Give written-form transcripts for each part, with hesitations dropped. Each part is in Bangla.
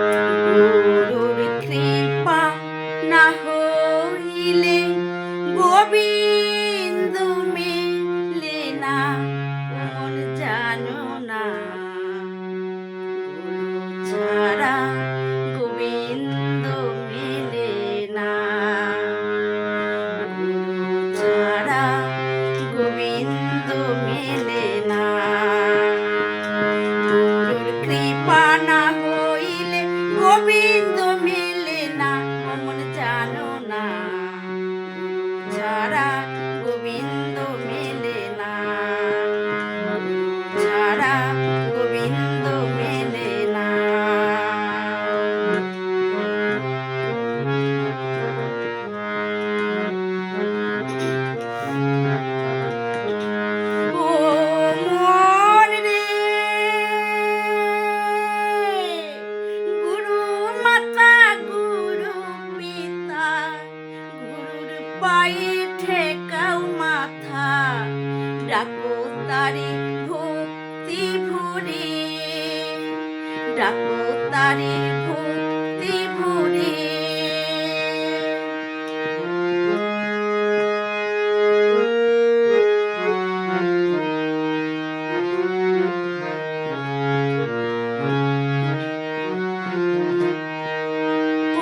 গুরুর কৃপা না হইলে গোবিন্দ মেলে না, মন জানো না। গুরু ছাড়া গোবিন্দ মেলে না, গুরু ছাড়া গোবিন্দ মেলে না। গুরুর কৃপা না হইলে গোবিন্দ মেলে না, মন জানো না। গুরু ছাড়া গোবিন্দ মেলে না, গুরু ছাড়া গোবিন্দ মেলে না। ও মন রে, গুরু মাতা গুরু পিতা, গুরুর পায়ে ঠেকাও মাথা, ডাকো তারে ভক্তি ভরে, ডাকো তারে ভক্তি ভরে।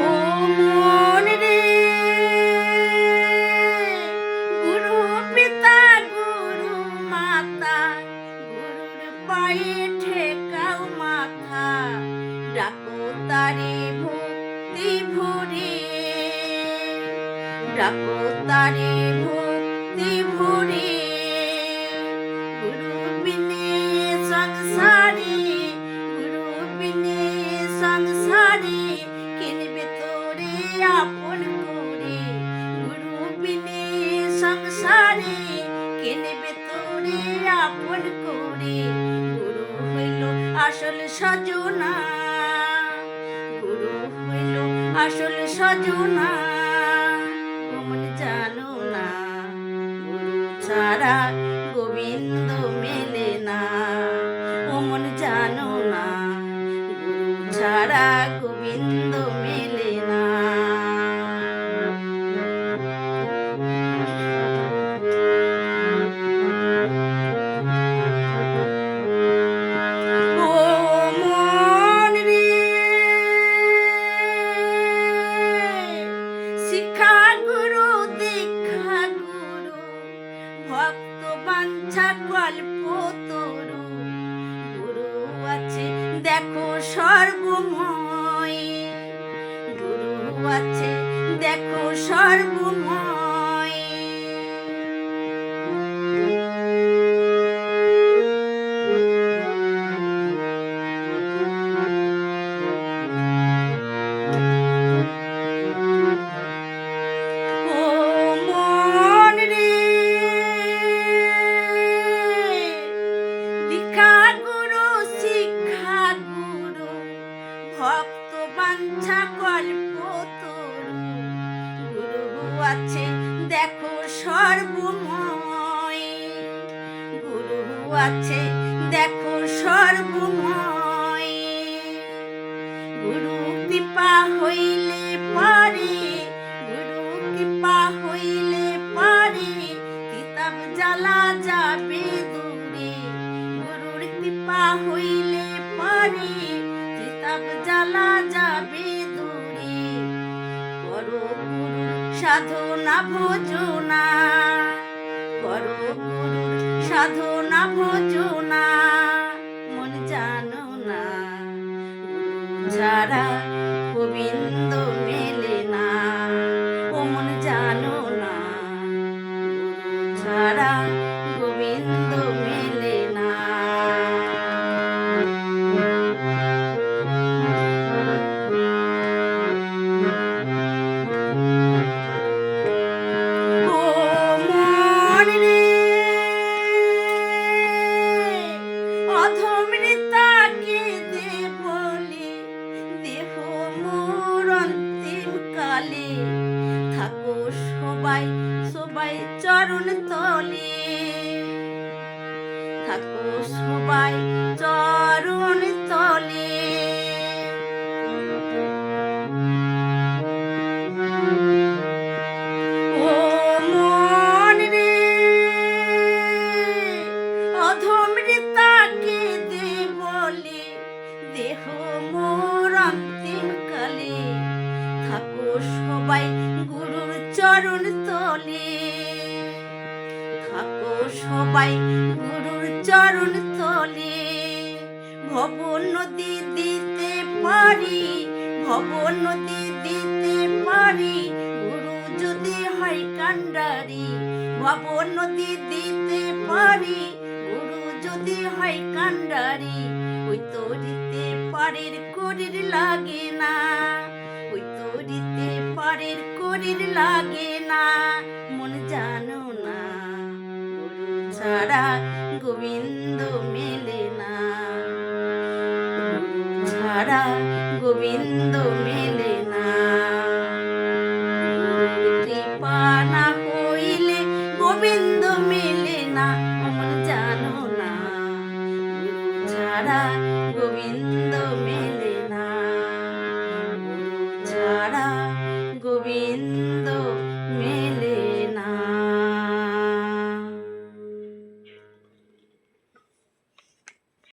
ও মন রে, গুরু পিতা গুরু মাতা, গুরুর পায়ে ঠেকাও মাথা, ডাকো তারে ভক্তি ভরে, ডাকো তারে ভক্তি ভরে। গুরু বিনে সংসারে, গুরু বিনে সংসারে, কিনবে তোরে আপন করে। গুরু বিনে সংসারে, কিনবে তোরে আপন করে। গুরু হইল আসল সজনা, গুরু হইল আসল সজনা, মন জানো না। গুরু ছাড়া গোবিন্দ মেলে না, মন জানো না। গুরু ছাড়া গোবিন্দ মেলে না। ও মন রে, শিক্ষা গুরু দীক্ষা গুরু, ভক্ত বাঞ্ছা কল্প তরু। গুরু আছে দেখো সর্বময়, গুরু আছে দেখো সর্বময়। ও মন রে, দীক্ষা গুরু শিক্ষা গুরু, ভক্ত বাঞ্ছা কল্প তরু। গুরু আছে দেখো সর্বময়, গুরু আছে দেখো সর্বময়। গুরু কৃপা হইলে পারে, গুরু কৃপা হইলে পারে, কিতাব জ্বালা যাবে দূরে। গুরুর কৃপা হইলে পারে, কিতাব জ্বালা যাবে দূরে। করো গুরুর সাধনা ভজনা, করো গুরুর সাধনা ভজনা, মন জানো না। গুরু ছাড়া গোবিন্দ মেলে না, মন জানো না। গুরু ছাড়া গোবিন্দ মেলে না। ও মন রে, অধমৃতাকে দে বলে, দেহ মোর ভব নদী দিতে পারি, ভব নদী দিতে পারি, গুরু যদি হয় কান্ডারি। ভব নদী দিতে পারি, গুরু যদি হয় কান্ডারি। ওই তরিতে পারের করির লাগে না, ওই তরিতে পারের করির লাগে না, মন জানো না গুরু ছাড়া গোবিন্দ মেলে না, গুরু ছাড়া গোবিন্দ মেলে না। গুরুর কৃপা না হইলে গোবিন্দ মেলে না, মন জানো না গুরু ছাড়া গোবিন্দ মেলে না, গুরু ছাড়া গোবিন্দ